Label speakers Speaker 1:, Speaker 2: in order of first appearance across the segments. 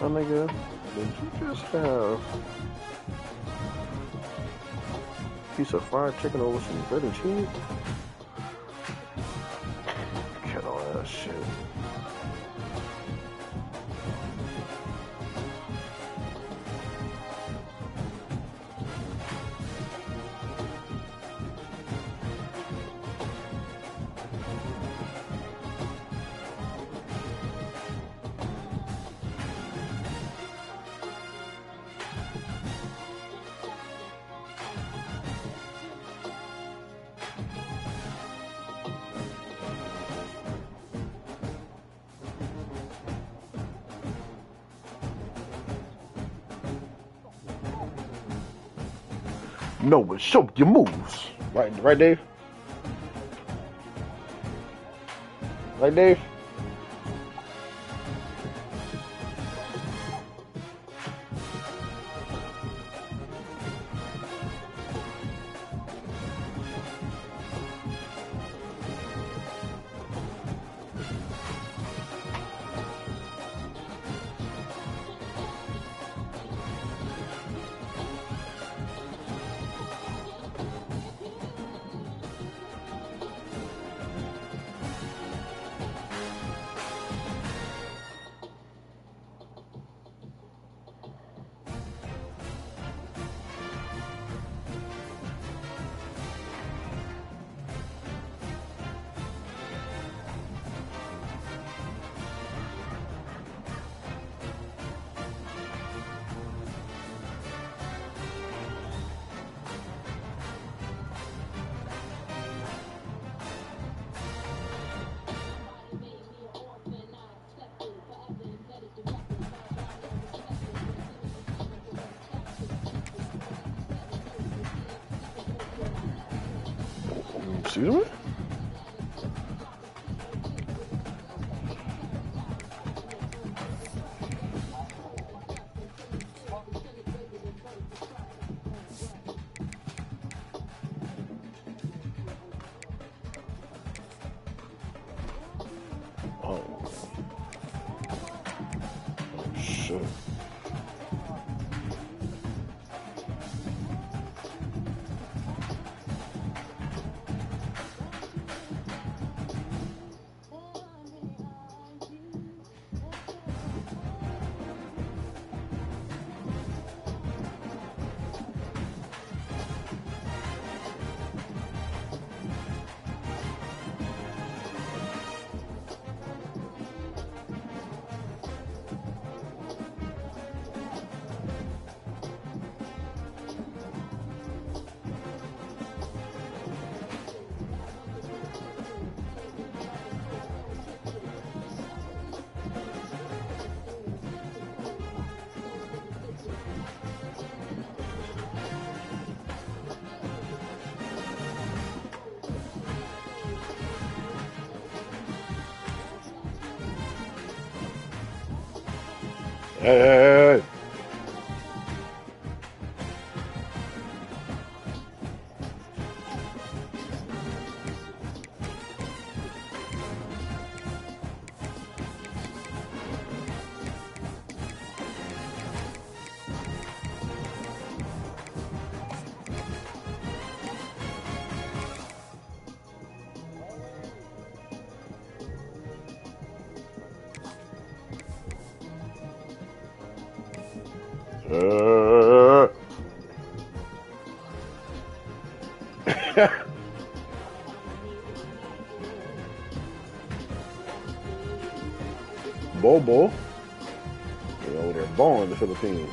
Speaker 1: My nigga, did you just have a piece of fried chicken over some bread and cheese? Get all that shit. No, but show your moves. Right, Dave? Right, Dave? Excuse me? Oh, shit. Hey. Bobo. You know, they're born in the Philippines.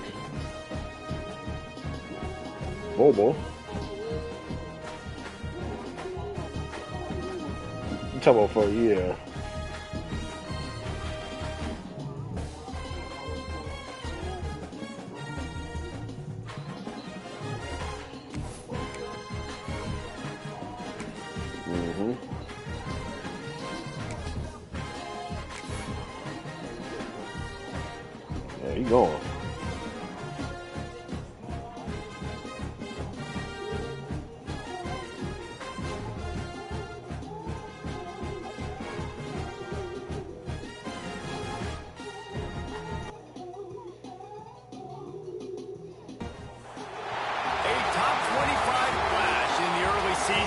Speaker 1: Bobo. You talking about for a year. Mm-hmm. Yeah, he going.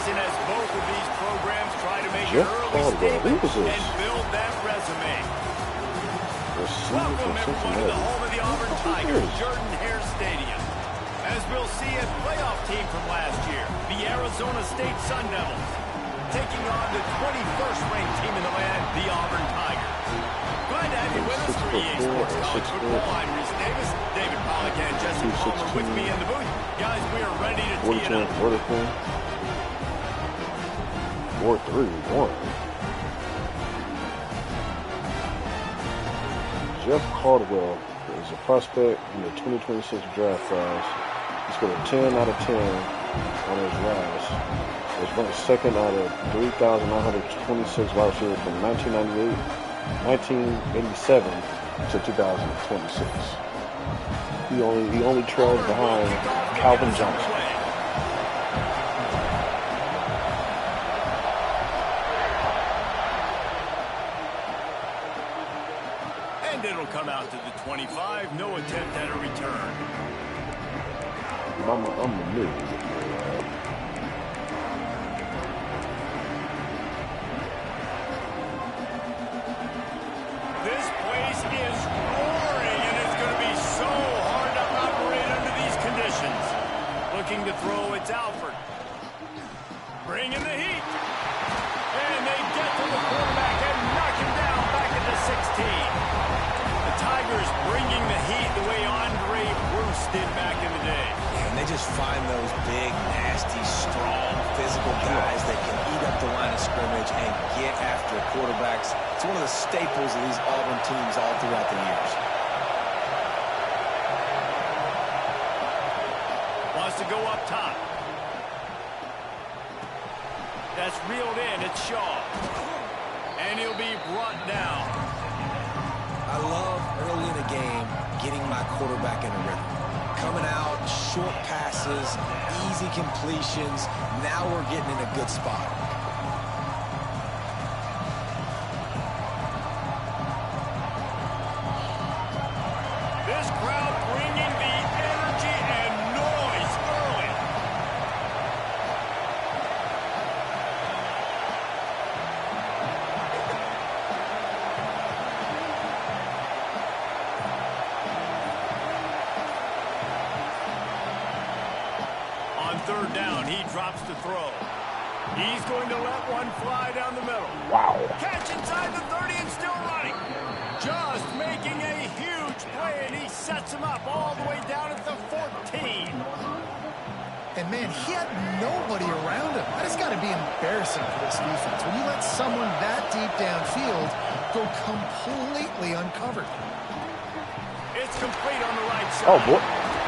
Speaker 2: season as both of these programs try to make an early statement and build that resume. Welcome, everyone, to the home of the Auburn Tigers, Jordan-Hare Stadium. As we'll see a playoff team from last year, the Arizona State Sun Devils, taking on the 21st ranked team in the land, the Auburn Tigers. Glad to have you with us for EA Sports College Football. I'm Reese Davis, David Pollack, and Jesse Palmer with me in the booth. Guys, we are ready to tee it up.
Speaker 1: 4-3-1. Jeff Caldwell is a prospect in the 2026 draft class. He scored a 10 out of 10 on his rise. He was ranked second out of 3,926 wide receivers from 1987 to 2026. He only trails behind Calvin Johnson.
Speaker 2: And it'll come out to the 25. No attempt at a return.
Speaker 1: I'm the new.
Speaker 2: This place is roaring, and it's going to be so hard to operate under these conditions. Looking to throw, it's Alford. Bringing the heat. And they get to the quarterback and knock him down back at the 16. The Tigers bringing the heat the way Andre Bruce did back in the day.
Speaker 3: And they just find those big, nasty, strong, physical guys that can eat up the line of scrimmage and get after quarterbacks. It's one of the staples of these Auburn teams all throughout the years.
Speaker 2: Wants to go up top. That's reeled in. It's Shaw. And he'll be brought down.
Speaker 3: I love early in a game getting my quarterback in a rhythm. Coming out, short passes, easy completions. Now we're getting in a good spot.
Speaker 2: This crowd bringing the energy and noise early. On third down, he drops to throw. He's going to let one fly down the middle.
Speaker 1: Wow.
Speaker 2: Catch inside the 30 and still running. Just making a huge play, and he sets him up all the way down at the 14.
Speaker 4: And, man, he had nobody around him. That has got to be embarrassing for this defense. When you let someone that deep downfield go completely uncovered.
Speaker 2: It's complete on the right side.
Speaker 1: Oh, boy.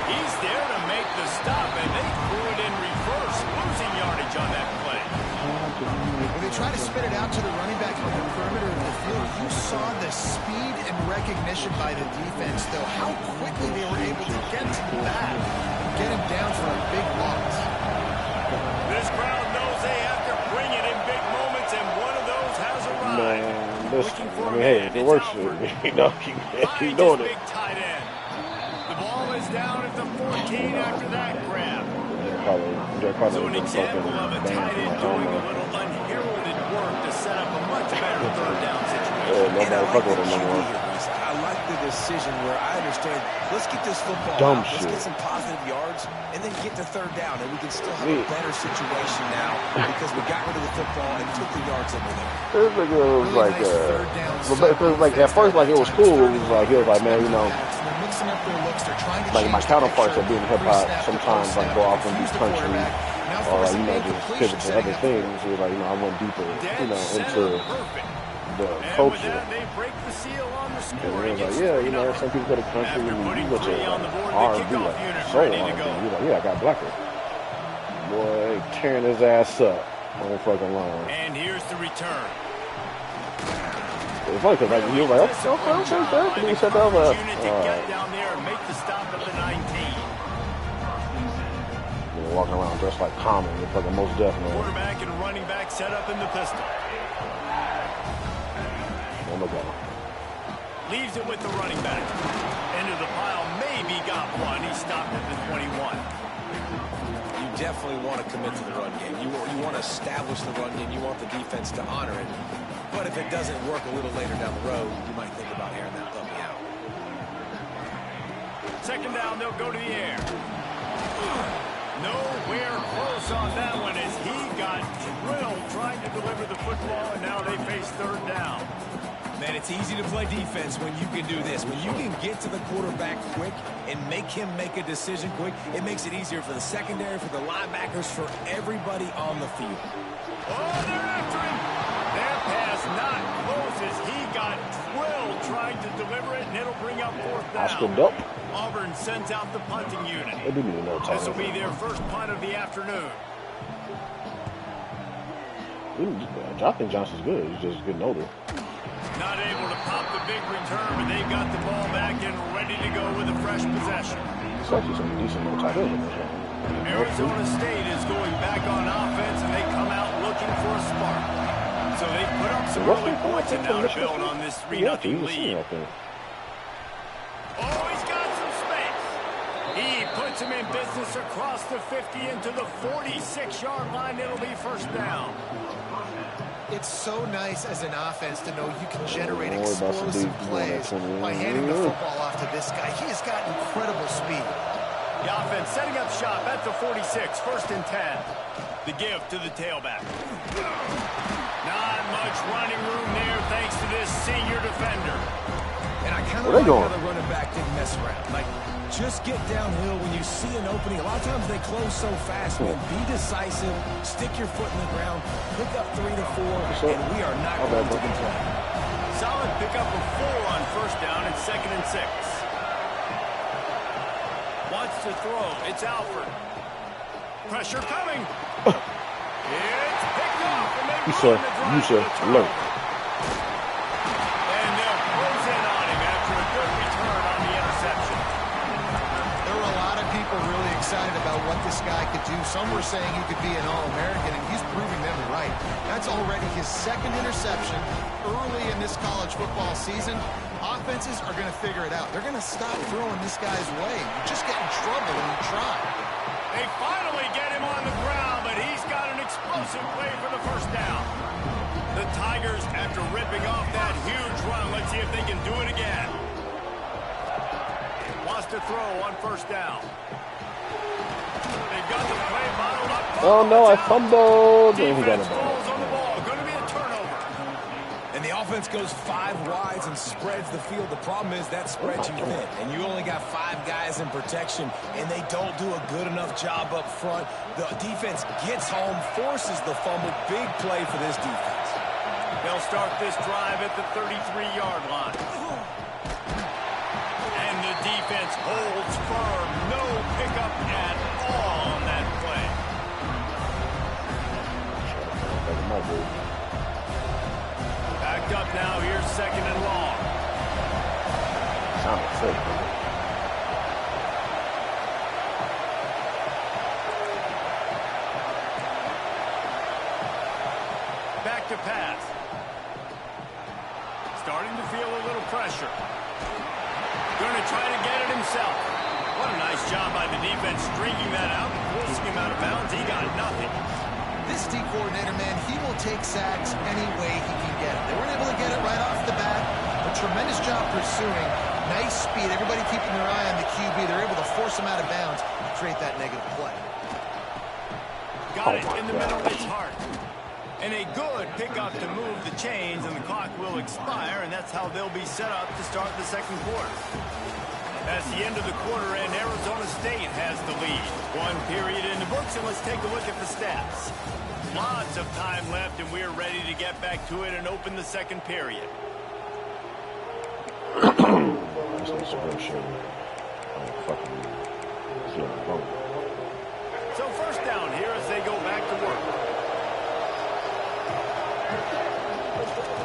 Speaker 2: He's there to make the stop, and they threw it in reverse, losing yardage on that play.
Speaker 4: When they try to spit it out to the running back on the perimeter of the field, you saw the speed and recognition by the defense, though, how quickly they were able to get to the back, get him down for a big loss.
Speaker 2: This crowd knows they have to bring it in big moments, and one of those has arrived.
Speaker 1: Man, listen, I mean, hey, if it works, keep doing it.
Speaker 2: Big tight end. The ball is down at the 14 after that grab. So an example of a tight end doing a little unheralded work to set up a much better third down situation.
Speaker 3: I like the decision where I understand, let's get this football out, let's get some positive yards, and then get to third down, and we can still have a better situation now because we got rid of the football and took the yards over there.
Speaker 1: It was like at first, like it was cool. It was like, man, you know, like my counterparts that do in hip hop sometimes like go off and do country or like, you know, just pivot to other things. It was like, you know, I went deeper, you know, into the culture. And it was like, yeah, you know, some people go to country and you go to R&B, like soul R&B. You're like, yeah, I got blacker. Boy, tearing his ass up on the fucking line.
Speaker 2: And here's the return.
Speaker 1: It's funny because like he was like, okay, and he said that was
Speaker 2: get down there and make the stop at the 19.
Speaker 1: You know, walking around dressed like Common, it's like a most definite.
Speaker 2: Quarterback and running back set up in the pistol.
Speaker 1: Oh my God.
Speaker 2: Leaves it with the running back. Into the pile, maybe got one. He stopped at the 21.
Speaker 3: you definitely want to commit to the run game. You want to establish the run game. You want the defense to honor it. But if it doesn't work a little later down the road, you might think about airing that puppy out.
Speaker 2: Second down, they'll go to the air. Nowhere close on that one as he got drilled trying to deliver the football, and now they face third down.
Speaker 3: Man, it's easy to play defense when you can do this. When you can get to the quarterback quick and make him make a decision quick, it makes it easier for the secondary, for the linebackers, for everybody on the field.
Speaker 2: Oh, they're after him. That pass not close as he got drilled trying to deliver it, and it'll bring up fourth down. Auburn sends out the punting unit. This will be their first punt of the afternoon.
Speaker 1: I think Johnson's good. He's just getting older.
Speaker 2: Not able to pop the big return, but they've got the ball back and ready to go with a fresh possession.
Speaker 1: It's actually some decent little tight end in this one.
Speaker 2: Arizona State is going back on offense, and they come out looking for a spark. So they put up some early points and now to build on this 3-0 lead. Oh, he's got some space. He puts him in business across the 50 into the 46-yard line. It'll be first down.
Speaker 4: It's so nice as an offense to know you can generate explosive plays by handing the football off to this guy. He has got incredible speed.
Speaker 2: The offense setting up shop at the 46, first and 10. The give to the tailback. Not much running room there thanks to this senior defender.
Speaker 3: And I kind of like how the running back didn't mess around. Like, just get downhill when you see an opening. A lot of times they close so fast, man. Be decisive, stick your foot in the ground, pick up 3 to 4, and we are not going to complain.
Speaker 2: Solid pickup of 4 on first down and 2nd and 6. Wants to throw. It's Alford. Pressure coming. It's picked off. And they run the drive.
Speaker 1: Look.
Speaker 2: And they'll close in on him after a good return on the interception.
Speaker 4: There were a lot of people really excited about what this guy could do. Some were saying he could be an All-American, and he's proving them right. That's already his 2nd interception early in this college football season. Offenses are going to figure it out. They're going to stop throwing this guy's way. You just get in trouble when you try.
Speaker 2: They finally get him on the ground, but he's got an explosive play for the first down. The Tigers, after ripping off that huge run, let's see if they can do it again. Wants to throw on first down. They've got the play bottled up.
Speaker 1: Oh, no, I fumbled.
Speaker 2: Defense falls on the ball. Going to be a turnover.
Speaker 3: And the offense goes 5 wides and spreads the field. The problem is that spreads you thin, and you only got 5 guys in protection, and they don't do a good enough job up front. The defense gets home, forces the fumble. Big play for this defense.
Speaker 2: They'll start this drive at the 33-yard line. And the defense holds firm. No pickup at all on that play. Backed up now. Here's 2nd and long.
Speaker 1: Sounds sick.
Speaker 2: Back to pass. Starting to feel a little pressure. Going to try to get it himself. What a nice job by the defense stringing that out and forcing him out of bounds. He got nothing.
Speaker 4: This D coordinator, man, he will take sacks any way he can get it. They weren't able to get it right off the bat. A tremendous job pursuing. Nice speed. Everybody keeping their eye on the QB. They're able to force him out of bounds and create that negative play.
Speaker 2: Got it in the middle of his heart. And a good pickup to move the chains, and the clock will expire, and that's how they'll be set up to start the second quarter. That's the end of the quarter, and Arizona State has the lead. 1 period in the books, and let's take a look at the stats. Lots of time left, and we're ready to get back to it and open the second period. So first down here as they go back to work.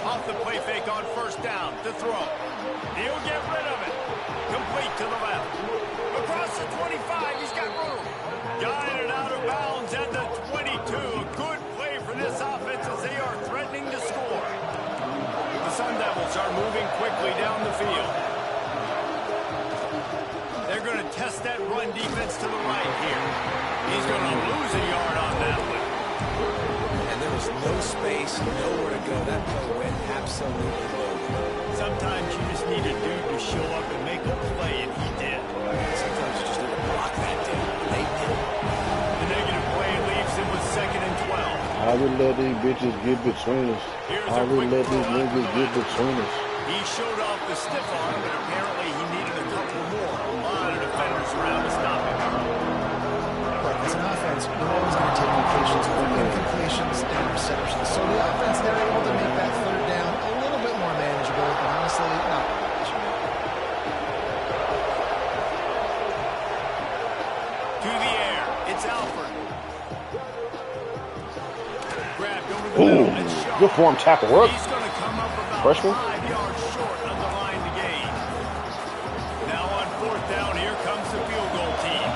Speaker 2: Off the play fake on first down to throw. He'll get rid of it. Complete to the left. Across the 25, he's got room. Guided out of bounds at the 22. A good play for this offense as they are threatening to score. The Sun Devils are moving quickly down the field. They're going to test that run defense to the right here. He's going to lose a yard on that one.
Speaker 3: And there was no space, nowhere to go. That play went absolutely loaded.
Speaker 2: Sometimes you just need a dude to show up and make a play, and he did.
Speaker 3: Sometimes you just need to block that dude. They did.
Speaker 2: The negative play leaves him with 2nd and 12.
Speaker 1: I would let these bitches get between us. I would let these niggas get between us.
Speaker 2: He showed off the stiff arm, but apparently he needed a couple more. A lot of defenders around to stop him.
Speaker 4: As an offense, we're always going to take completions, incompletions, and receptions. So the offense, they're able to make that 3rd down a little bit more manageable, but honestly, not much.
Speaker 2: To the air, it's Alford. Grabbed over the middle, and shot.
Speaker 1: Good form tackle work.
Speaker 2: He's going to come up about
Speaker 1: Freshman.
Speaker 2: 5 yards short of the line to gain. Now on 4th down, here comes the field goal team.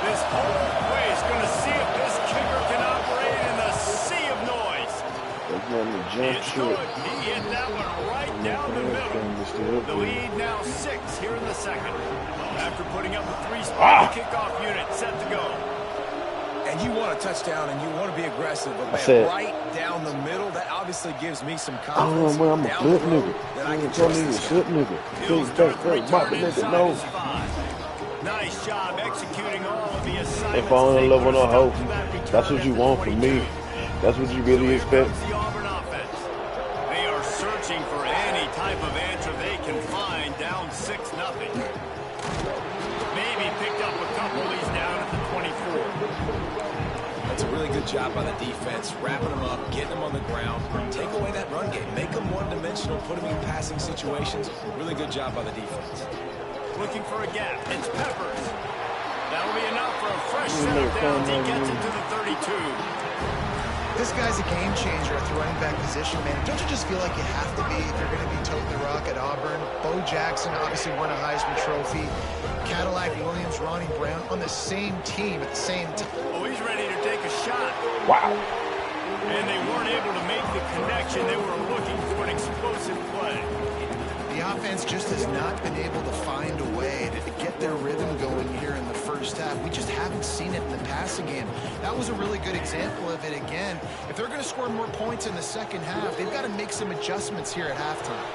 Speaker 2: This whole play is going to see if this kicker can operate in the sea of noise. It's good. He hit that one right down the middle. The lead now 6 here in the 2nd. After putting up a 3-spot kickoff unit set to go.
Speaker 3: And you want a touchdown and you want to be aggressive, but man, right down the middle, that obviously gives me some confidence.
Speaker 1: I'm a flip nigga.
Speaker 3: That I can
Speaker 1: tell
Speaker 3: trust
Speaker 1: me
Speaker 3: this
Speaker 1: a flip nigga.
Speaker 2: Hill's
Speaker 1: Back there, bop the nigga, no.
Speaker 2: Nice job executing all of the assignments.
Speaker 1: If falling in love with a hoe, that's what you want from me. That's what you really expect.
Speaker 2: The Auburn offense. They are searching for any type of answer they can find, down 6-0. Maybe picked up a couple of these down at the 24.
Speaker 3: That's a really good job by the defense, wrapping them up, getting them on the ground, take away that run game, make them one-dimensional, put them in passing situations. Really good job by the defense.
Speaker 2: Looking for a gap. It's Peppers. That'll be enough for a fresh set of downs. He gets it to the 32.
Speaker 4: This guy's a game changer at the running back position, man. Don't you just feel like you have to be if you're going to be toting the rock at Auburn? Bo Jackson obviously won a Heisman Trophy. Cadillac Williams, Ronnie Brown on the same team at the same time.
Speaker 2: Oh, he's ready to take a shot.
Speaker 1: Wow.
Speaker 2: And they weren't able to make the connection. They were looking for an explosive play.
Speaker 4: The offense just has not been able to find a way to get their rhythm going here in the first half. We just haven't seen it in the passing game. That was a really good example of it again. If they're going to score more points in the second half, they've got to make some adjustments here at halftime.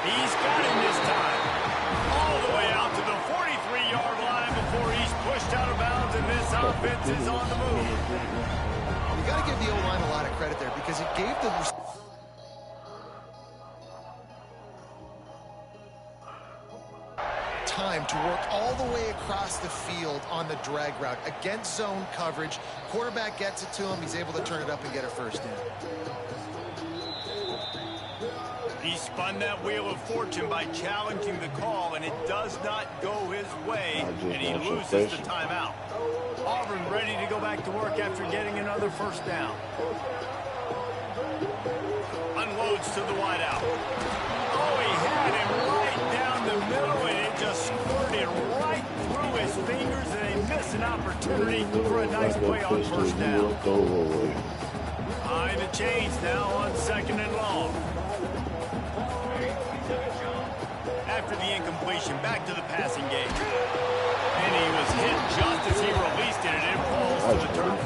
Speaker 2: He's got him this time. All the way out to the 43-yard line before he's pushed out of bounds, and this offense is on the move.
Speaker 4: You got to give the O-line a lot of credit there because it gave the time to work all the way across the field on the drag route against zone coverage. Quarterback gets it to him. He's able to turn it up and get a first down.
Speaker 2: He spun that wheel of fortune by challenging the call, and it does not go his way, and he loses the timeout. Auburn ready to go back to work after getting another first down. Unloads to the wideout. Oh, he had him right down the middle, and it just squirted right through his fingers, and they miss an opportunity for a nice play on first down. Behind the chains now on 2nd and long. After the incompletion, back to the passing game. And he was hit just as he released it, and it falls to the turf.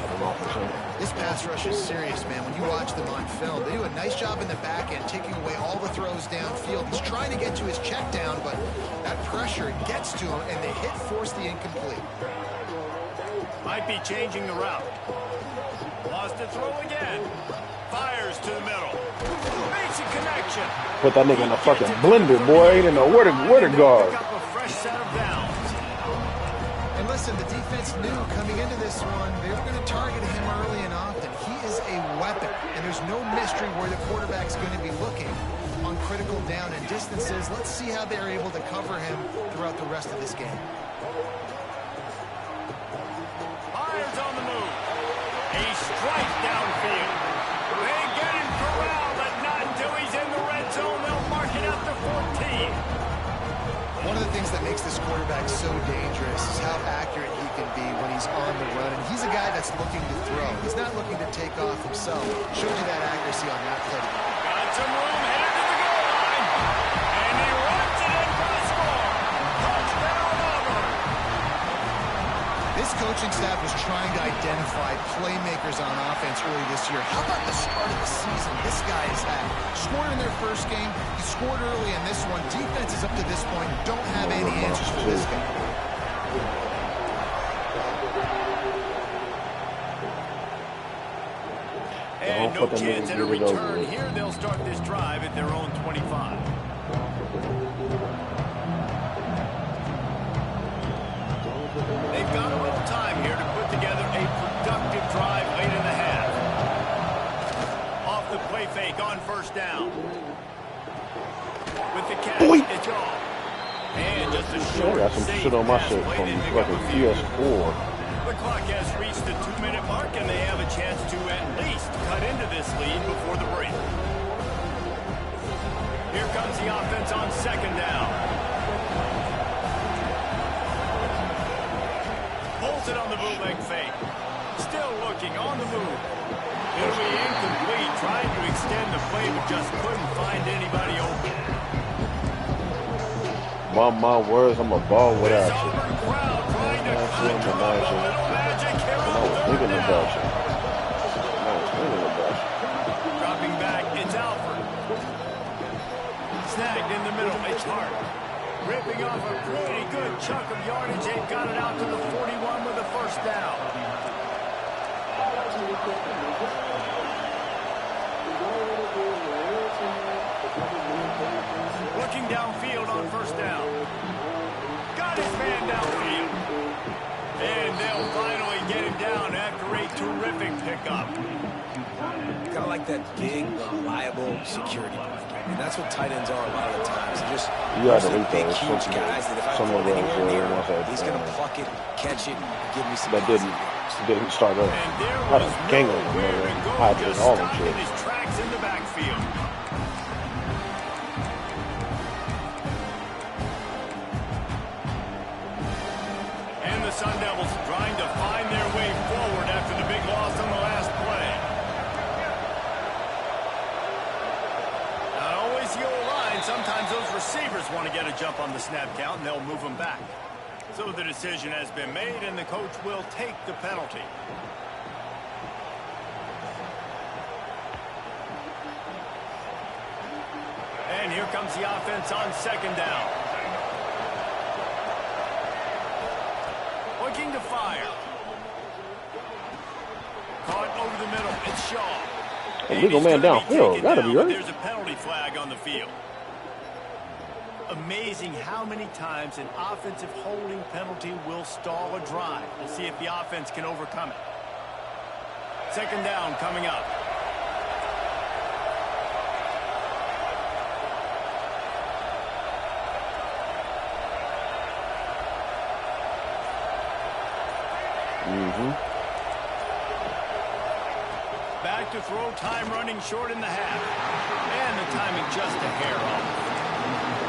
Speaker 4: This pass rush is serious, man. When you watch them on film, they do a nice job in the back end, taking away all the throws downfield. He's trying to get to his check down, but that pressure gets to him, and the hit forced the incomplete.
Speaker 2: Might be changing the route. Lost a throw again. Fires to the middle. Makes a connection.
Speaker 1: Put that nigga in a fucking blender, boy. He didn't know where to guard.
Speaker 2: Pick up a fresh set of downs.
Speaker 4: And listen, the defense knew coming into this one, they were going to target him early and often. He is a weapon, and there's no mystery where the quarterback's going to be looking on critical down and distances. Let's see how they're able to cover him throughout the rest of this game.
Speaker 2: Myers on the move. A strike downfield. They get him corralled, but not until he's in the red zone. They'll mark it at the 14.
Speaker 4: One of the things that makes this quarterback so dangerous is how accurate he can be when he's on the run. And he's a guy that's looking to throw. He's not looking to take off himself. Showed you that accuracy on that play.
Speaker 2: Got some room, headed to the goal line. And he runs it in for the score. Touchdown, Auburn.
Speaker 4: staff was trying to identify playmakers on offense early this year. How about the start of the season this guy has had? Scored in their first game. He scored early in this one. Defenses up to this point don't have any answers for this guy.
Speaker 2: And no chance at a return here. They'll start this drive at their own 25. They've got a little time here to put together a productive drive late in the half. Off the play fake on first down. With the catch, it's off. And just a short,
Speaker 1: got some shit on my shit from fucking PS4.
Speaker 2: The clock has reached the 2-minute mark, and they have a chance to at least cut into this lead before the break. Here comes the offense on second down. Pulls it on the bootleg fake. Still looking on the move. It'll be incomplete, trying to extend the play, but just couldn't find anybody open.
Speaker 1: My words, I'm a ball without you.
Speaker 2: Dropping back, it's Alford. Snagged in the middle, it's Hart. Ripping off a pretty good chunk of yardage. They've got it out to the 41 with a first down. Looking downfield on first down. Got his man downfield. And they'll finally get him down after a terrific pickup.
Speaker 3: Kind of like that big, reliable security blanket. And that's what tight ends are a lot of the times. They're just big, huge guys that if I throw anywhere near him, he's going to pluck it, catch it, give me some.
Speaker 1: That didn't start up. I was gangling, man. I did all them shit.
Speaker 2: His tracks in the backfield. And the Sun Devils trying to find their way forward after the big loss on the last play. Not always the old line. Sometimes those receivers want to get a jump on the snap count, and they'll move them back. So the decision has been made, and the coach will take the penalty. And here comes the offense on second down. Looking to fire. Caught over the middle. It's Shaw.
Speaker 1: Illegal man downfield. Gotta be right.
Speaker 2: There's a penalty flag on the field. Amazing how many times an offensive holding penalty will stall a drive. We'll see if the offense can overcome it. Second down coming up. Back to throw, time running short in the half. And the timing just a hair off.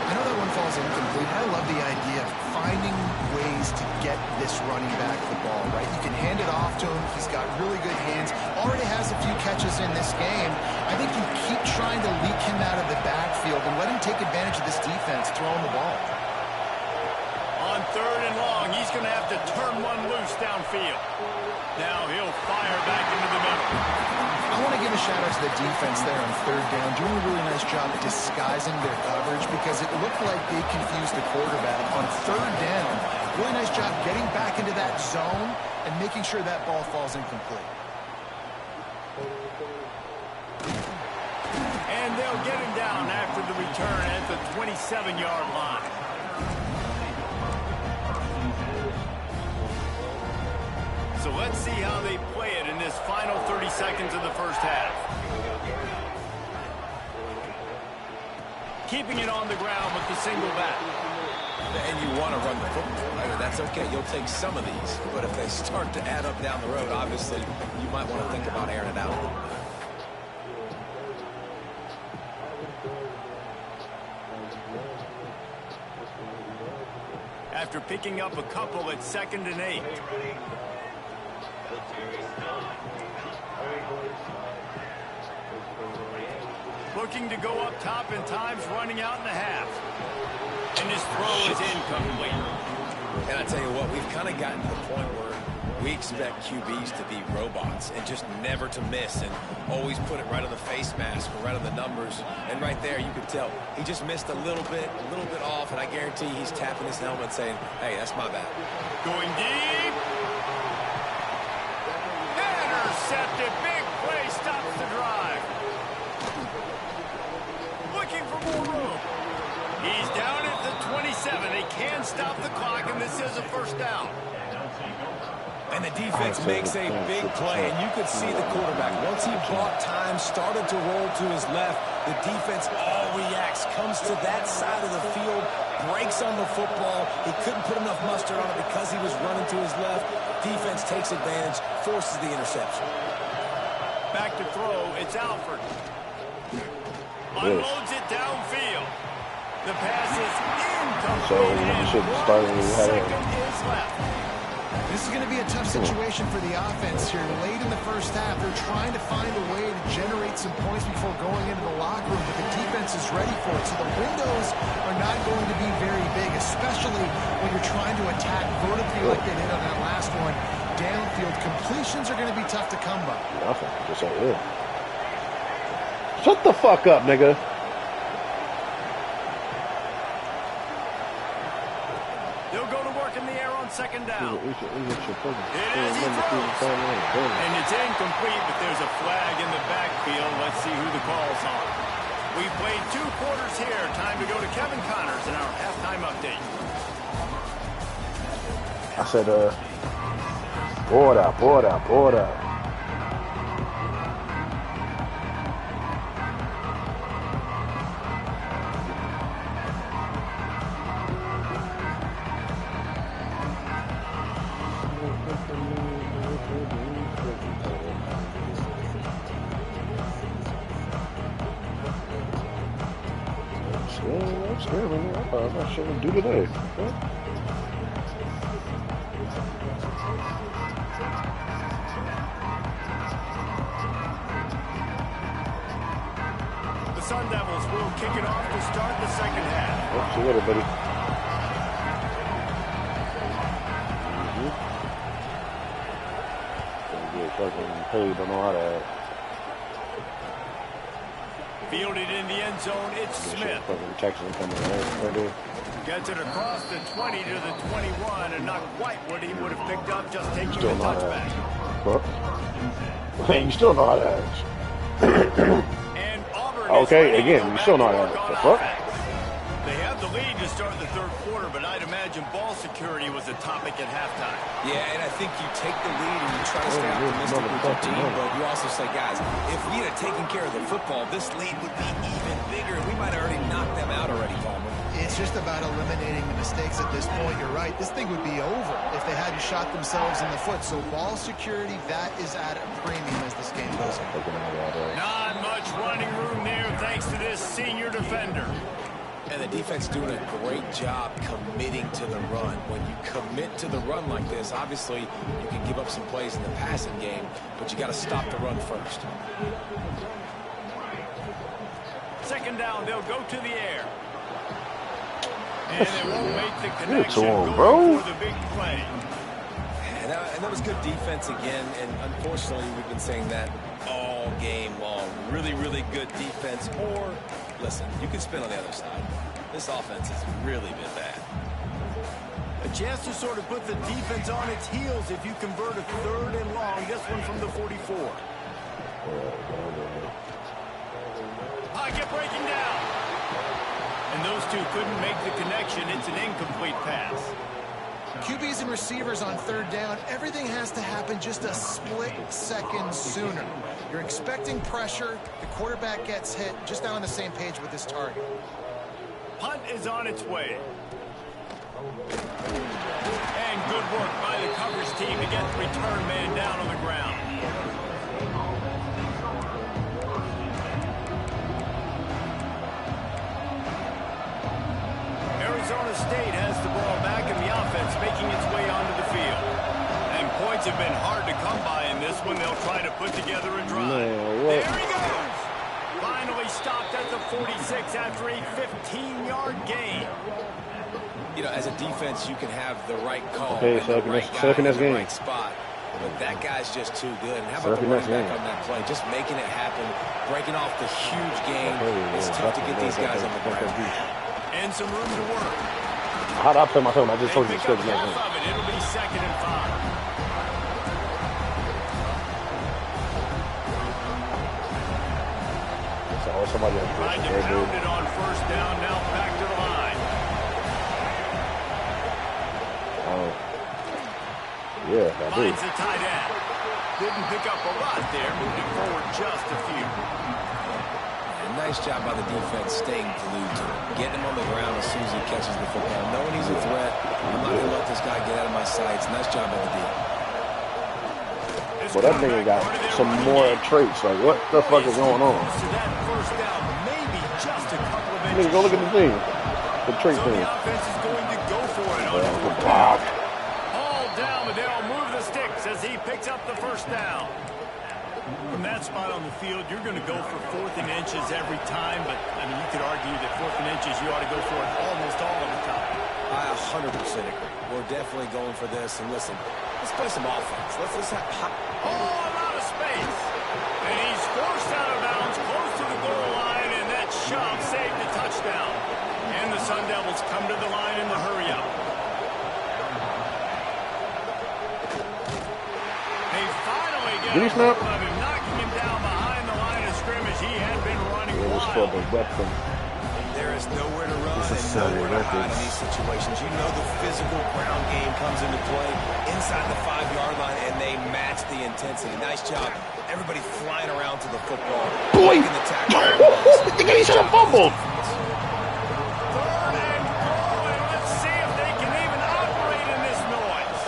Speaker 4: I know that one falls incomplete, but I love the idea of finding ways to get this running back the ball, right? You can hand it off to him. He's got really good hands. Already has a few catches in this game. I think you keep trying to leak him out of the backfield and let him take advantage of this defense throwing the ball.
Speaker 2: On third and long, he's going to have to turn one loose downfield. Now he'll fire back into the middle.
Speaker 4: I want to give a shout-out to the defense there on third down, doing a really nice job of disguising their coverage because it looked like they confused the quarterback on third down. Really nice job getting back into that zone and making sure that ball falls incomplete.
Speaker 2: And they'll get him down after the return at the 27-yard line. So let's see how they play it in this final 30 seconds of the first half. Keeping it on the ground with the single back.
Speaker 3: And you want to run the football, right? That's okay. You'll take some of these. But if they start to add up down the road, obviously, you might want to think about airing it out.
Speaker 2: After picking up a couple at 2nd and 8. Looking to go up top, and time's running out in the half. And his throw is incomplete.
Speaker 3: And I tell you what, we've kind of gotten to the point where We expect QBs to be robots and just never to miss and always put it right on the face mask or right on the numbers. And right there, you could tell he just missed a little bit off, and I guarantee he's tapping his helmet saying, hey, that's my bad.
Speaker 2: Going deep. Intercepted. Big play stops the drive. Looking for more room. He's down at the 27. They can stop the clock, and this is a first down.
Speaker 3: And the defense makes a big play, and you could see the quarterback. Once he bought time, started to roll to his left, the defense all reacts, comes to that side of the field, breaks on the football. He couldn't put enough mustard on it because he was running to his left. Defense takes advantage, forces the interception.
Speaker 2: Back to throw, it's Alford. Unloads it downfield. The pass is incomplete.
Speaker 1: So you should start when you have it.
Speaker 2: Second is left.
Speaker 4: This is going to be a tough situation for the offense here. Late in the first half, they're trying to find a way to generate some points before going into the locker room, but the defense is ready for it. So the windows are not going to be very big, especially when you're trying to attack vertically like they did on that last one. Downfield completions are going to be tough to come by.
Speaker 1: Nothing. Just like this. Shut the fuck up, nigga.
Speaker 2: They'll go to work in the air on second down.
Speaker 1: It is,
Speaker 2: and it's incomplete, but there's a flag in the backfield. Let's see who the call's on. We played 2 quarters here. Time to go to Kevin Connors in our halftime update.
Speaker 1: I said, border. I'm scared, man. I'm not sure what to do today.
Speaker 2: The Sun Devils will kick it off to start the second half.
Speaker 1: Oh, see you later, buddy. Fucking paid, don't know how to act.
Speaker 2: Fielded in the end zone, it's Smith.
Speaker 1: Fucking Texans coming right there.
Speaker 2: Gets it across the 20 to the 21, and not quite what he would have picked up just taking
Speaker 1: Still
Speaker 2: the touchback.
Speaker 1: Hey, you still know how to act.
Speaker 2: And Auburn
Speaker 1: okay, again, you still know how to act. The fuck?
Speaker 2: They have the lead to start the third quarter, but I'd imagine ball security was a topic at halftime.
Speaker 3: Yeah, and I think you take the lead and you try to stay optimistic with your team, but you also say, guys, if we had taken care of the football, this lead would be even bigger, and we might have already knocked them out already, Palmer.
Speaker 4: It's just about eliminating the mistakes at this point. You're right. This thing would be over if they hadn't shot themselves in the foot. So ball security, that is at a premium as this game goes on.
Speaker 2: Not much running room there thanks to this senior defender.
Speaker 3: And the defense doing a great job committing to the run. When you commit to the run like this, obviously you can give up some plays in the passing game, but you got to stop the run first.
Speaker 2: Second down, they'll go to the air. And they won't make the connection
Speaker 1: bro.
Speaker 2: for the big play.
Speaker 3: And that was good defense again, and unfortunately we've been saying that all game long. Really, really good defense, or, listen, you can spin on the other side. This offense has really been bad.
Speaker 2: A chance to sort of put the defense on its heels if you convert a third and long. This one from the 44. Pocket breaking down. And those two couldn't make the connection. It's an incomplete pass.
Speaker 4: QBs and receivers on third down, everything has to happen just a split second sooner. You're expecting pressure. The quarterback gets hit, just not on the same page with his target.
Speaker 2: Punt is on its way. And good work by the coverage team to get the return man down on the ground. Arizona State has the ball back in the offense, making its way onto the field. And points have been hard to come by in this one. They'll try to put together a drive. There he goes. Finally stopped at the 46 after a 15-yard gain.
Speaker 3: You know, as a defense, you can have the right call,
Speaker 1: okay,
Speaker 3: and the right guy in the right spot. But that guy's just too good. And how about the running back on that play? Just making it happen, breaking off the huge game. It's tough to get these guys on the ground.
Speaker 2: And some room to work.
Speaker 1: How did I play my film? I just told you to script.
Speaker 2: It'll be 2nd and 5.
Speaker 1: Somebody else.
Speaker 2: Trying to pound it on 1st down, now back to the line.
Speaker 1: Oh. Yeah, I do.
Speaker 2: Finds a tight end. Didn't pick up a lot there, moving forward just a few.
Speaker 3: And nice job by the defense staying glued to him. Getting him on the ground as soon as he catches the football. Knowing he's a threat, I'm not going to let this guy get out of my sights. Nice job by the defense.
Speaker 1: Well, that nigga got some more traits. Like, what the fuck is going on? Nigga, go look at the thing. The trait thing.
Speaker 2: The offense is going to go for it on the block. All down, but they'll move the sticks as he picks up the 1st down. From that spot on the field, you're going to go for 4th and inches every time, but I mean, you could argue that 4th and inches, you ought to go for it almost all of the time.
Speaker 3: I 100% agree. We're definitely going for this. And listen, let's play some offense. Let's have
Speaker 2: a lot of space. And he's forced out of bounds close to the goal line, and that shove saved the touchdown. And the Sun Devils come to the line in the hurry-up. They finally get a hold of him, knocking him down behind the line of scrimmage. He had been running wild.
Speaker 3: There is nowhere to run and nowhere to hide in these situations. You know the physical ground game comes into play inside the 5-yard line, and they match the intensity. Nice job. Everybody flying around to the football.
Speaker 1: Boy!
Speaker 3: The tackle.
Speaker 1: He should have fumbled.
Speaker 2: 3rd and goal, and let's see if they can even operate in this noise.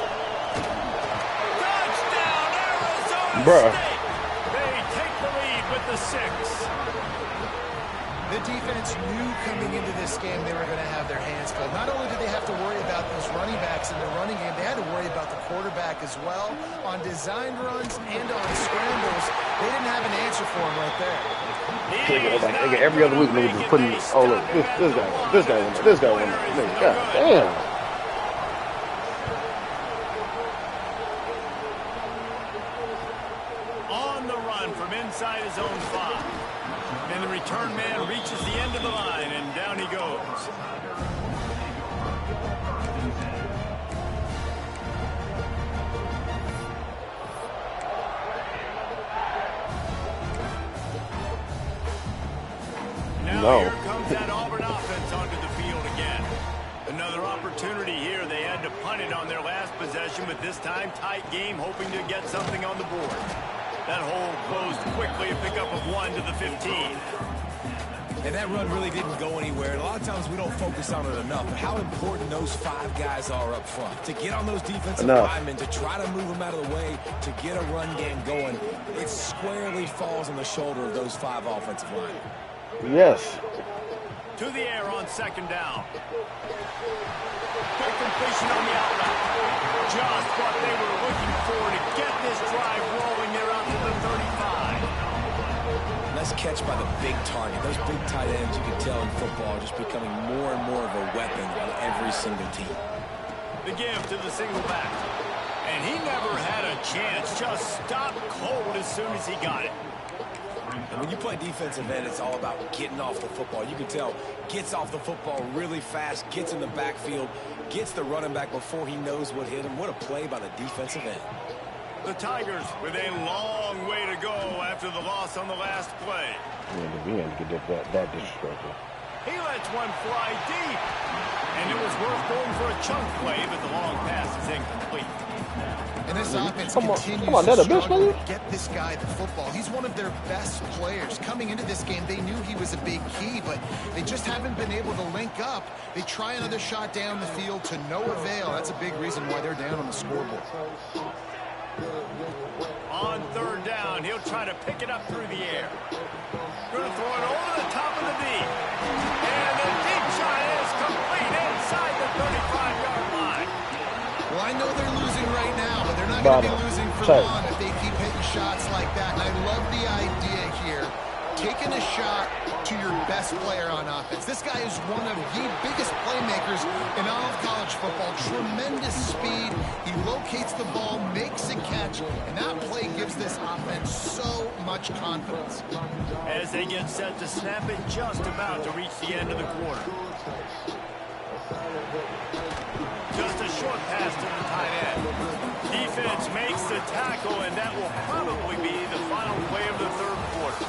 Speaker 2: Touchdown, Arizona State. They take the lead with the 6.
Speaker 4: The defense knew coming into this game they were going to have their hands full. Not only did they have to worry about those running backs in the running game, they had to worry about the quarterback as well. On designed runs and on scrambles, they didn't have an answer for him right there.
Speaker 1: Like, every other week, nigga just putting, oh, look, this guy won, this guy won. Nigga, God damn.
Speaker 2: On the run from inside his own 5. And the return man reaches the end of the line, and down he goes. Now here comes that Auburn offense onto the field again. Another opportunity here. They had to punt it on their last possession, but this time tight game, hoping to get something on the board. That hole closed quickly, a pickup of 1 to the 15.
Speaker 3: And that run really didn't go anywhere. And a lot of times we don't focus on it enough. But how important those 5 guys are up front. To get on those defensive linemen, to try to move them out of the way, to get a run game going, it squarely falls on the shoulder of those 5 offensive linemen.
Speaker 1: Yes.
Speaker 2: To the air on 2nd down. Quick completion on the outlet. Just what they were looking for to get this drive rolling. They're out to the 35.
Speaker 3: Nice catch by the big target. Those big tight ends, you can tell in football, are just becoming more and more of a weapon on every single team.
Speaker 2: The give to the single back. And he never had a chance. Just stopped cold as soon as he got it.
Speaker 3: And when you play defensive end, it's all about getting off the football. You can tell, gets off the football really fast, gets in the backfield, gets the running back before he knows what hit him. What a play by the defensive end.
Speaker 2: The Tigers with a long way to go after the loss on the last play.
Speaker 1: We had to get that disrespectful.
Speaker 2: He lets one fly deep. And it was worth going for a chunk play, but the long pass is incomplete.
Speaker 4: And this offense continues to struggle to get this guy the football. He's one of their best players. Coming into this game, they knew he was a big key, but they just haven't been able to link up. They try another shot down the field to no avail. That's a big reason why they're down on the scoreboard.
Speaker 2: On 3rd down, he'll try to pick it up through the air. Going to throw it over the top of the deep. And the deep shot is complete inside the 35-yard line.
Speaker 4: Well, I know they're losing right now, but they're not going to be losing for long if they keep hitting shots like that. And I love the idea here. Taking a shot shot to your best player on offense. This guy is one of the biggest playmakers in all of college football. Tremendous speed. He locates the ball, makes a catch, and that play gives this offense so much confidence.
Speaker 2: As they get set to snap it, just about to reach the end of the quarter. Just a short pass to the tight end. Defense makes the tackle, and that will probably be the final play of the third quarter.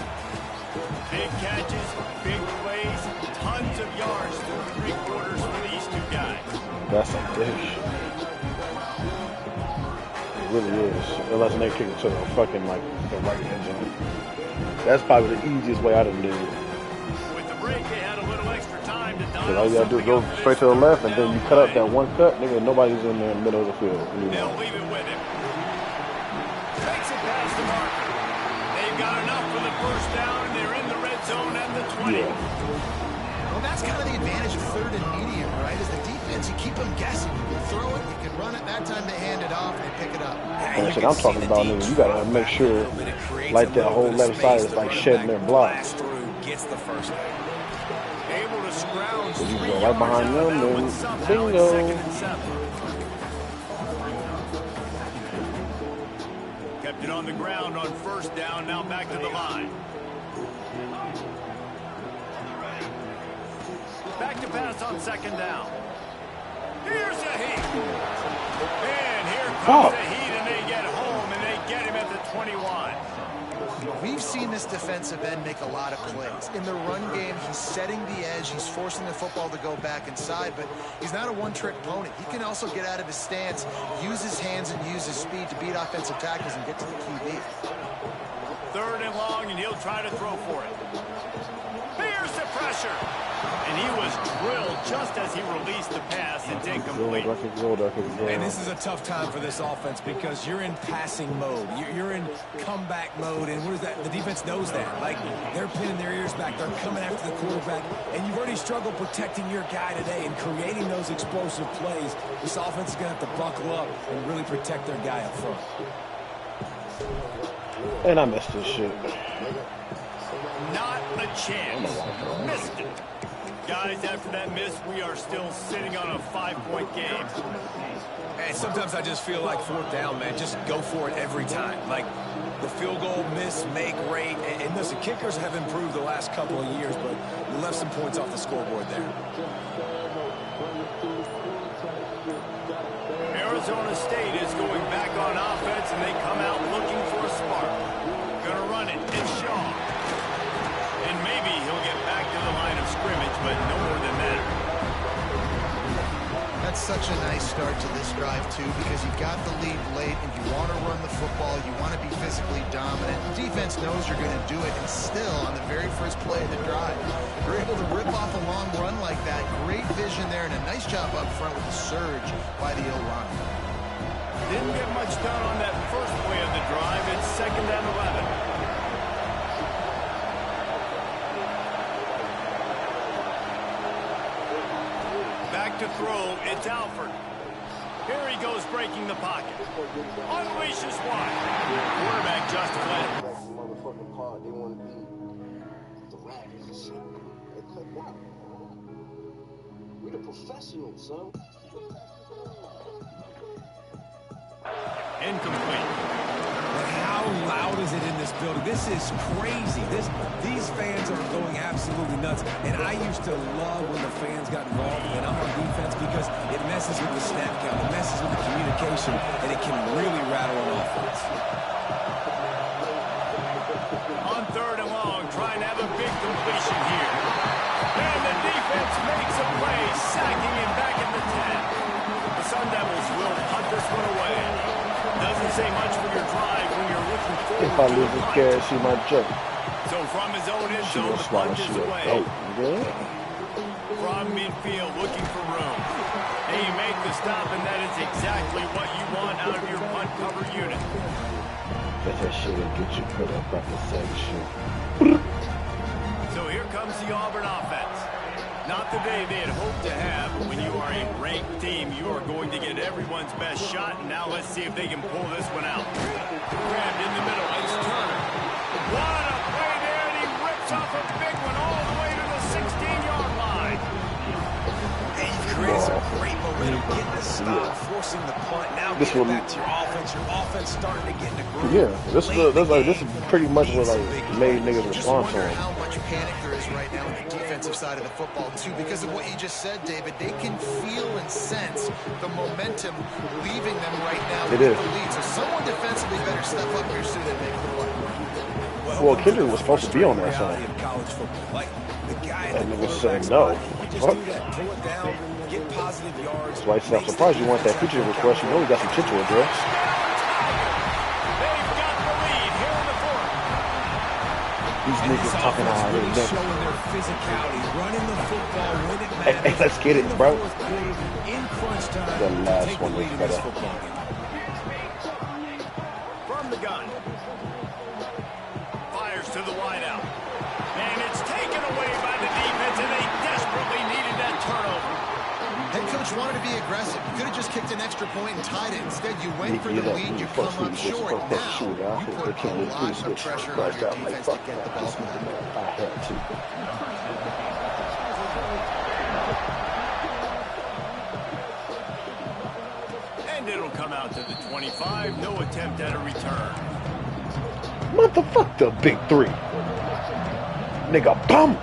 Speaker 2: Big catches, big plays, tons of yards through 3 quarters for these two guys.
Speaker 1: That's a dish. It really is. Unless they kick it to the fucking, like, the right end zone. That's probably the easiest way out of it.
Speaker 2: With the break, they had a little extra time to
Speaker 1: Because all you gotta do is go straight to the left, and then you cut up that one cut, nigga, nobody's in there in the middle of the field.
Speaker 2: They'll leave it with him. Takes it past the marker. They've got enough for the first down, and they're in the red zone at the 20.
Speaker 1: Yeah.
Speaker 4: Well, that's kind of the advantage of third and medium, right? Is the defense, you keep them guessing. You throw it, you can run it. That time they hand it off, and they pick it up.
Speaker 1: And that's what I'm talking about, nigga. You gotta make sure, like, that whole left side is, like, shedding their blocks.
Speaker 3: Gets the first down.
Speaker 2: Able to scrounge
Speaker 1: So you
Speaker 2: 3
Speaker 1: go right
Speaker 2: yards
Speaker 1: behind
Speaker 2: out
Speaker 1: them,
Speaker 2: of that
Speaker 1: then
Speaker 2: one somehow
Speaker 1: bingo.
Speaker 2: in 2nd and 7. Kept it on the ground on first down, now back to the line. Back to pass on 2nd down. Here's a heat. And here comes the heat, and they get home, and they get him at the 21.
Speaker 4: We've seen this defensive end make a lot of plays. In the run game, he's setting the edge. He's forcing the football to go back inside, but he's not a one-trick pony. He can also get out of his stance, use his hands, and use his speed to beat offensive tackles and get to the QB.
Speaker 2: 3rd and long, and he'll try to throw for it. Here's the pressure. And he was drilled just as he released the pass. It's incomplete.
Speaker 3: And this is a tough time for this offense because you're in passing mode. You're in comeback mode. And what is that? The defense knows that. Like, they're pinning their ears back. They're coming after the quarterback. And you've already struggled protecting your guy today and creating those explosive plays. This offense is going to have to buckle up and really protect their guy up front.
Speaker 1: And I missed this shit.
Speaker 2: Not a chance. Missed it. Guys, after that miss, we are still sitting on a 5-point game.
Speaker 3: And sometimes I just feel like 4th down, man. Just go for it every time. Like the field goal miss, make rate. And listen, kickers have improved the last couple of years, but you left some points off the scoreboard there.
Speaker 2: Arizona State is going back on offense, and they come out looking for a spark. Gonna run it. It's Shaw. And maybe he'll get back to the line of scrimmage, but no more than that.
Speaker 4: That's such a nice start to this drive, too, because you got the lead late and you want to run the football. You want to be physically dominant. The defense knows you're going to do it, and still, on the very first play of the drive, you're able to rip off a long run like that. Great vision there, and a nice job up front with the surge by the O-line.
Speaker 2: Didn't get much done on that first play of the drive. It's 2nd and 11. To throw, it's Alford. Here he goes, breaking the pocket. Unleashes one. Quarterback just fled.
Speaker 1: Motherfucking pod, they want to be the rappers and shit. They cut out. We the professionals, son.
Speaker 2: Incomplete.
Speaker 3: How loud is it in this building? This is crazy. These fans are going absolutely nuts. And I used to love when the fans got involved when I'm on defense because it messes with the snap count, it messes with the communication, and it can really rattle an offense.
Speaker 2: On 3rd and long, trying to have a big completion here. And the defense makes a play, sacking him back at the 10. The Sun Devils will punt this one away. Doesn't say much for your drive when you're looking forward.
Speaker 1: If I lose this carry, she might jump.
Speaker 2: So from his own end zone, the punt is away. From midfield, looking for room. And you make the stop, and that is exactly what you want out of your punt cover unit.
Speaker 1: Get that shit and get you put up at the section.
Speaker 2: So here comes the Auburn offense. Not the day they had hoped to have, but when you are a ranked team, you are going to get everyone's best shot. And now let's see if they can pull this one out. Grabbed in the middle, it's Turner. What a play there, and he rips picks off a big one all the way to the 16-yard line.
Speaker 3: And you've created some great momentum, getting a stop, forcing the punt. Now getting back to your offense. Your offense starting to get in the groove.
Speaker 1: Yeah, this is pretty much what made niggas respond to him.
Speaker 4: How much panic there is right now on the defensive side of the football too, because of what you just said, David. They can feel and sense the momentum leaving them right now with the lead. So someone defensively better step up here soon and make the play.
Speaker 1: Well, Kendrick was supposed to be on that side. And niggas said no. Fuck. That's why I'm surprised you want that feature request. You know you got some shit to address.
Speaker 2: They've got the lead here in the fourth.
Speaker 1: These niggas talking out of their neck.
Speaker 3: Showing their physicality, running the football when it matters.
Speaker 1: Hey, let's get it, bro.
Speaker 3: In crunch time,
Speaker 1: The last
Speaker 3: take
Speaker 1: one
Speaker 3: the
Speaker 1: was
Speaker 3: lead in
Speaker 1: better.
Speaker 3: this football game.
Speaker 2: From the gun. Fires to the wideout. And it's taken away by the defense, and they desperately needed that turnover.
Speaker 4: Head coach wanted to be aggressive. You could have just kicked an extra point and tied it. Instead, you went for the lead. You come up short. Now, you put a lot of pressure on your defense to get the ball.
Speaker 1: I had to.
Speaker 2: And it'll come out to the 25. No attempt at a return.
Speaker 1: Motherfuck the big three. Nigga, bum.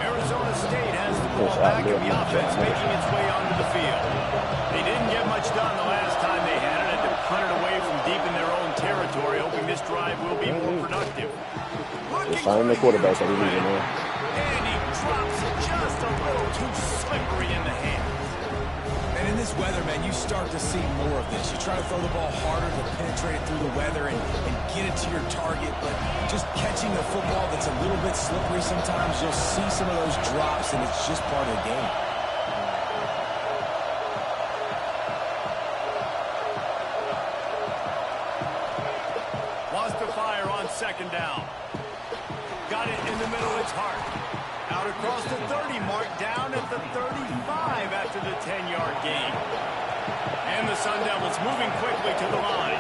Speaker 2: Arizona State has the ball back in the offense, making its way onto the field. They didn't get much done the last time they had it. Had to punt it away from deep in their own territory, hoping this drive will be more productive.
Speaker 1: Sign the quarterback that we need in there.
Speaker 2: And he drops it just a little too slippery in the hands.
Speaker 3: And in this weather, man, you start to see more of this. You try to throw the ball harder to penetrate it through the weather and get it to your target, but just catching a football that's a little bit slippery sometimes, you'll see some of those drops, and it's just part of the game.
Speaker 2: Wants to fire on second down. Got it in the middle, it's Hart. Out across the 30 mark, down at the 35 after the 10-yard gain. And the Sun Devils moving quickly to the line.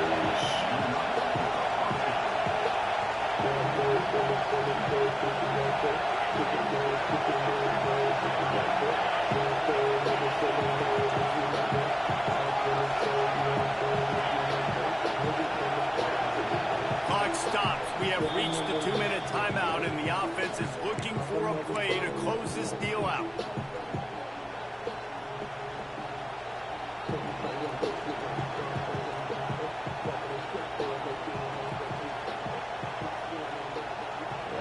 Speaker 2: Clock stops. We have reached the 2-minute timeout, and the offense is looking for a play to close this deal out.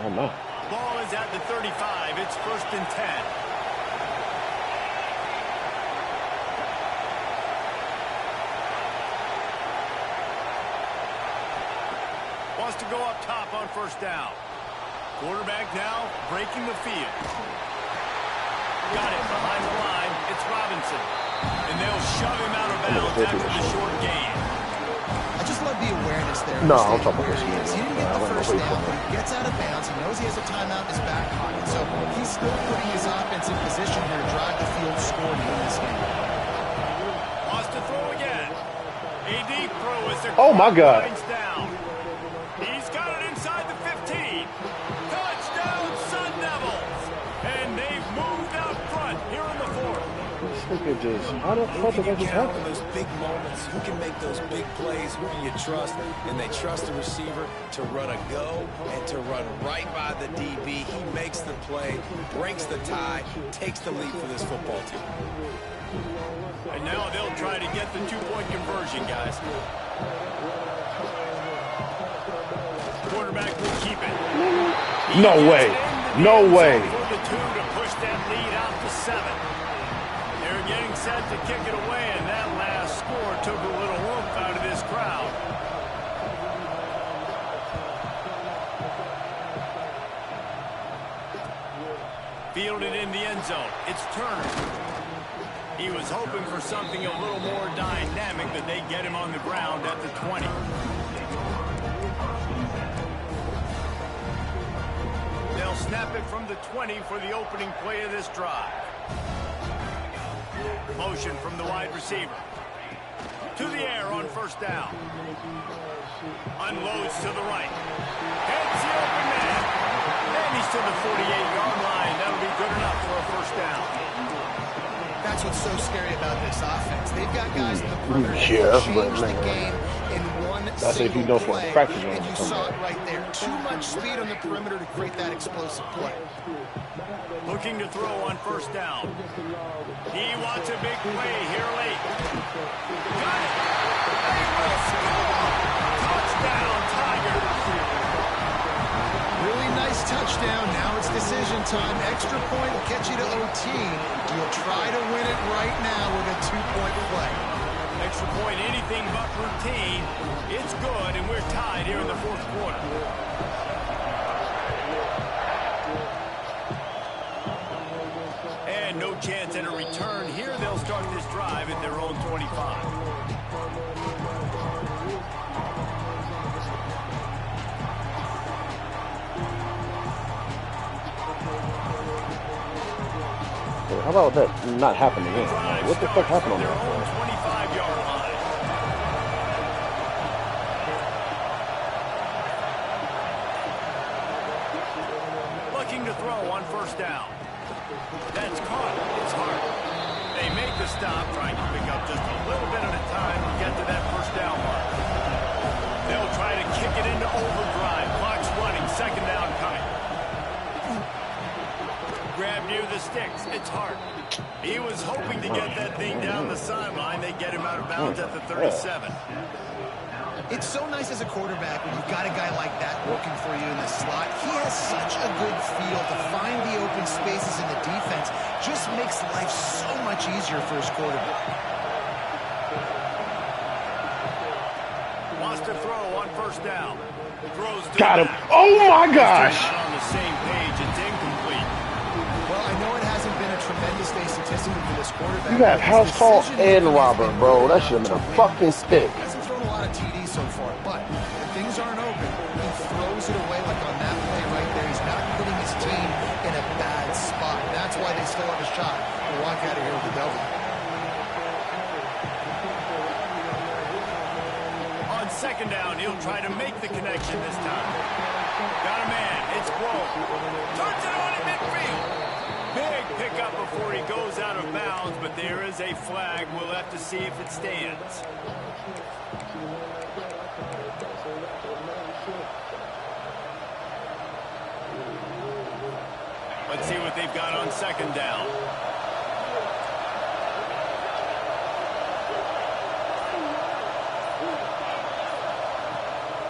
Speaker 1: Oh, no.
Speaker 2: Ball is at the 35. It's 1st and 10. Wants to go up top on 1st down. Quarterback now breaking the field. Got it behind the line. It's Robinson. And they'll shove him out of bounds after the short gain.
Speaker 4: I just love the awareness there.
Speaker 1: No, I'm talking about this
Speaker 4: He
Speaker 1: man.
Speaker 4: didn't get the first down, but he gets out of bounds. He knows he has a timeout in his back pocket. So he's still putting his offense in position here to drive the field, score to win this game.
Speaker 2: Wants to throw again. A deep throw as the
Speaker 1: Oh, my God.
Speaker 2: down. He's got it inside the 15. Touchdown, Sun Devils. And they've moved out front here in the fourth.
Speaker 1: This nigga just, how the fuck did that just
Speaker 3: Count on
Speaker 1: happen?
Speaker 3: those big moments. Who can make those big plays? Who can you trust? And they trust the receiver to run a go and to run right by the DB. He makes the play, breaks the tie, takes the lead for this football team.
Speaker 2: And now they'll try to get the 2-point conversion, guys. Quarterback will keep it.
Speaker 1: No way. No way.
Speaker 2: For the 2 to push that lead out to 7. They're getting set to kick it away, and that last score took a little oomph out of this crowd. Fielded in the end zone. It's Turner. He was hoping for something a little more dynamic, but they get him on the ground at the 20. They'll snap it from the 20 for the opening play of this drive. Motion from the wide receiver. To the air on first down. Unloads to the right. Heads the open man. And he's to the 48-yard line. That'll be good enough for a first down.
Speaker 4: That's what's so scary about this offense. They've got guys in the perimeter who change the game in one single play. And you saw it right there. Too much speed on the perimeter to create that explosive play.
Speaker 2: Looking to throw on first down. He wants a big play here late. Got it. They will score. Touchdown, Tigers.
Speaker 4: Really nice touchdown. Now it's decision time. Extra point will get you to OT. You'll try to win it right now with a 2-point play.
Speaker 2: Extra point, anything but routine. It's good, and we're tied here in the fourth quarter. And no chance at a return here. They'll start this drive at their own 25.
Speaker 1: How about that not happening again? What the fuck happened on that?
Speaker 2: 25-yard line. Looking to throw on first down. That's caught. It's hard. They make the stop, trying to pick up just a little bit at a time to get to that first down mark. They'll try to kick it into overdrive. Clock's running. Second down coming. Grab near the sticks. It's hard. He was hoping to get that thing down the sideline. They get him out of bounds at the 37.
Speaker 4: It's so nice as a quarterback when you've got a guy like that working for you in the slot. He has such a good feel to find the open spaces in the defense. Just makes life so much easier for his quarterback.
Speaker 2: Wants to throw on first down. Throws to
Speaker 1: Got him. Oh my gosh.
Speaker 2: Not on the same page. It's incomplete.
Speaker 4: Well, I know it hasn't been a tremendous day statistically for this quarterback.
Speaker 1: You got house call and robber, bro. That should have been a fucking stick.
Speaker 4: Hasn't thrown a lot of TDs so far, but when things aren't open, he throws it away like on that play right there. He's not putting his team in a bad spot. That's why they still have a shot to walk out of here with the double.
Speaker 2: On second down, he'll try to make the connection this time. Got a man. It's Blow. Turns it on in midfield. Big pickup before he goes out of bounds, but there is a flag. We'll have to see if it stands. Let's see what they've got on second down.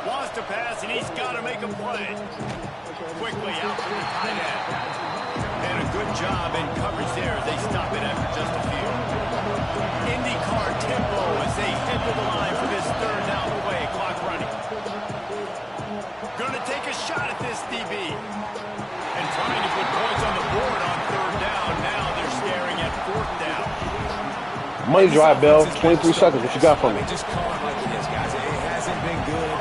Speaker 2: Wants to pass, and he's got to make a play. Quickly out to the tight end. And a good job in coverage there as they stop it after just a few. IndyCar tempo as they head to the line for this third down play. Clock running. Going to take a shot at this, DB. And trying to put points on the board on third down. Now they're staring at fourth down.
Speaker 1: Money drive, Bell. 23 seconds. What you got for me?
Speaker 3: Just call it like it is, guys. It hasn't been good,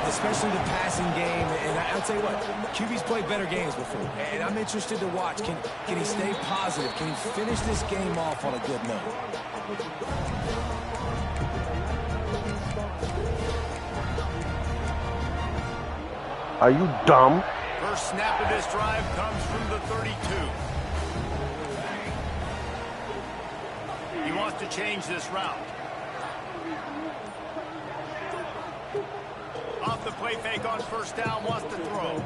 Speaker 3: especially the passing game. And I'll tell you what, QB's played better games before. And I'm interested to watch. Can he stay positive? Can he finish this game off on a good note?
Speaker 1: Are you dumb?
Speaker 2: First snap of this drive comes from the 32. He wants to change this route. Off the play fake on first down, wants to throw.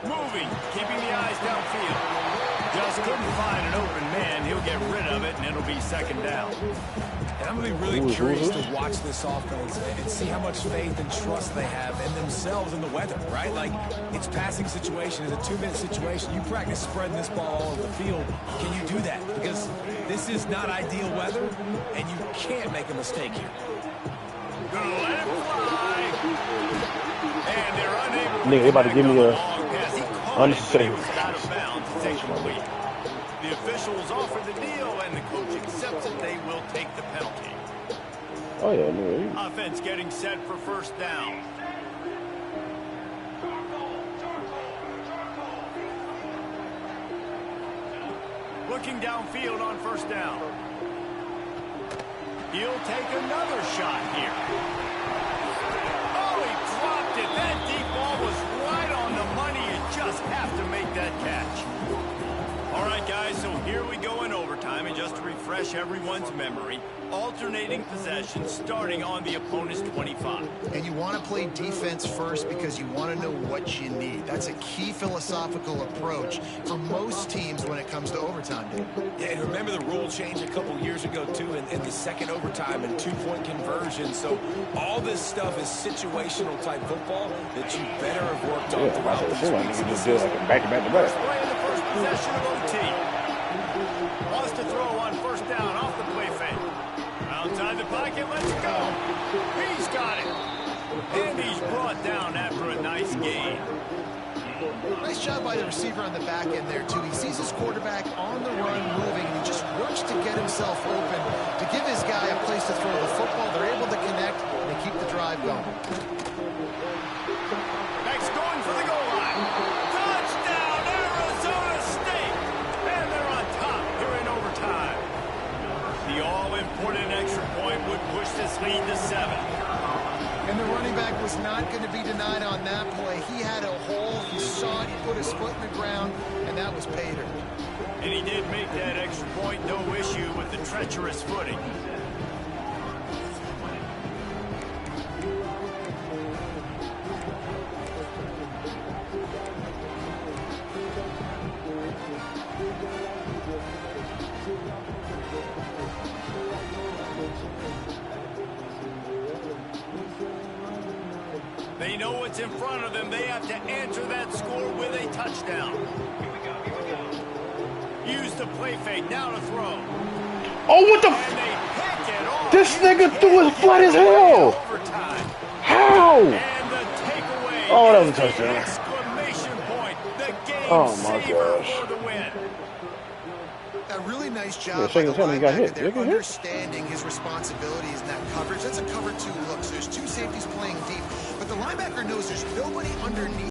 Speaker 2: Moving, keeping the eyes downfield. Just couldn't find an open man. He'll get rid of it, and it'll be second down.
Speaker 3: And I'm going to be really curious to watch this offense and see how much faith and trust they have in themselves and the weather, right? Like, it's passing situation, it's a 2-minute situation. You practice spreading this ball all over the field. Can you do that? Because this is not ideal weather, and you can't make a mistake here.
Speaker 2: Gonna let it fly. And they're unable to
Speaker 1: Nigga, they about to give me a unnecessary.
Speaker 2: out of bounds. It's incomplete. The officials offer the deal, and the coach accepts it. They will take the penalty.
Speaker 1: Oh, yeah, no.
Speaker 2: Offense getting set for first down. Looking downfield on first down. He'll take another shot here. Oh, he dropped it. That deep ball was right on the money. You just have to make that catch. All right, guys, so here we go in overtime. And just to refresh everyone's memory, alternating possession starting on the opponent's 25.
Speaker 4: And you want to play defense first because you want to know what you need. That's a key philosophical approach for most teams when it comes to overtime.
Speaker 3: Yeah, and remember the rule change a couple years ago, too, in the second overtime and two-point conversion. So all this stuff is situational type football that you better have worked on throughout this week.
Speaker 1: You just do like a back-to-back-to-back.
Speaker 2: Play in the first possession of OT. Wants to throw on first down off the play fake. Outside the pocket, let's go. He's got it. And he's brought down after a nice gain.
Speaker 4: Nice job by the receiver on the back end there, too. He sees his quarterback on the run moving, and he just works to get himself open to give his guy a place to throw the football. They're able to connect, and they keep the drive going.
Speaker 2: Next going for the goal line. Touchdown, Arizona State. And they're on top here in overtime. The all-important extra point would push this lead to 7.
Speaker 4: And the running back was not going to be denied on that play. He had a hole. He saw it. He put his foot in the ground, and that was pay dirt.
Speaker 2: And he did make that extra point, no issue with the treacherous footing. They know what's in front of them. They have to answer that score with a touchdown. Use the play fake. Now to throw.
Speaker 1: Oh, what the
Speaker 2: And they pick it off.
Speaker 1: This nigga threw it flat as hell.
Speaker 2: Overtime.
Speaker 1: How?
Speaker 2: And the takeaway.
Speaker 1: Oh, that was a
Speaker 2: is the
Speaker 1: touchdown.
Speaker 2: Exclamation point. The game
Speaker 1: Oh, my
Speaker 2: saver
Speaker 1: gosh.
Speaker 2: for the win.
Speaker 4: A really nice
Speaker 1: Yeah,
Speaker 4: job by
Speaker 1: second
Speaker 4: the
Speaker 1: time he got hit.
Speaker 4: linebacker
Speaker 1: Did he
Speaker 4: there,
Speaker 1: get hit?
Speaker 4: understanding his responsibilities in that coverage. That's a cover 2 look. So there's two safeties playing deep, but the linebacker knows there's nobody underneath.